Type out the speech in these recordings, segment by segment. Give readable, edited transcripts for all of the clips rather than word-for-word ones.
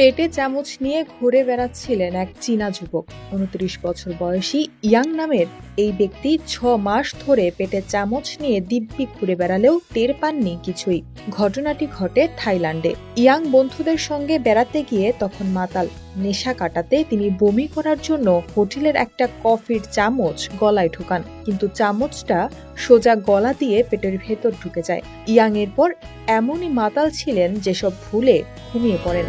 পেটে চামচ নিয়ে ঘুরে বেড়াচ্ছিলেন এক চীনা যুবক। ২৯ বছর বয়সী ইয়াং নামের এই ব্যক্তি ৬ মাস ধরে পেটে চামচ নিয়ে দিব্যি ঘুরে বেড়ালেও টের পাননি কিছুই। ঘটনাটি ঘটে থাইল্যান্ডে। ইয়াং বন্ধুদের সঙ্গে বেড়াতে গিয়ে তখন মাতাল। নেশা কাটাতে তিনি বমি করার জন্য হোটেলের একটা কফির চামচ গলায় ঢোকান, কিন্তু চামচটা সোজা গলা দিয়ে পেটের ভেতর ঢুকে যায়। ইয়াং এরপর এমনই মাতাল ছিলেন যেসব ভুলে ঘুমিয়ে পড়েন।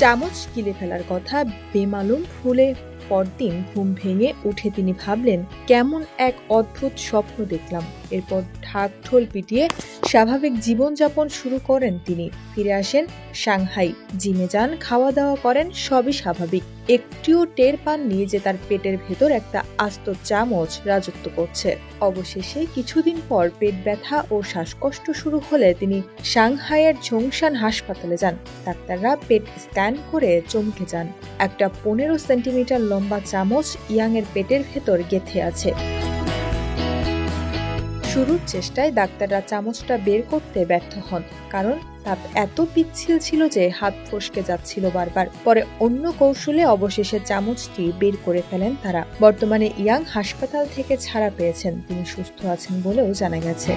চামচ গিলে ফেলার কথা বেমালুম ভুলে পরদিন ঘুম ভেঙে উঠে তিনি ভাবলেন, কেমন এক অদ্ভুত স্বপ্ন দেখলাম। এরপর ঢাক ঢোল পিটিয়ে স্বাভাবিক জীবনযাপন শুরু করেন তিনি। ফিরে আসেন সাংহাই, জিমে যান, খাওয়া দাওয়া করেন, সবই স্বাভাবিক। একটিও টের পাননি যে তার পেটের ভেতর একটা আস্ত চামচ রাজত্ব করছে। অবশেষে কিছুদিন পর পেট ব্যথা ও শ্বাসকষ্ট শুরু হলে তিনি সাংহাইয়ের ঝোংশান হাসপাতালে যান। ডাক্তাররা পেট স্ক্যান করে চমকে যান। একটা ১৫ সেন্টিমিটার লম্বা চামচ ইয়াং এর পেটের ভেতর গেঁথে আছে। শুরুর চেষ্টায় ডাক্তাররা চামচটা বের করতে ব্যর্থ হন, কারণ তাপ এত পিচ্ছিল ছিল যে হাত ফসকে যাচ্ছিল বারবার। পরে অন্য কৌশলে অবশেষে চামচটি বের করে ফেলেন তারা। বর্তমানে ইয়াং হাসপাতাল থেকে ছাড়া পেয়েছেন, তিনি সুস্থ আছেন বলেও জানা গেছে।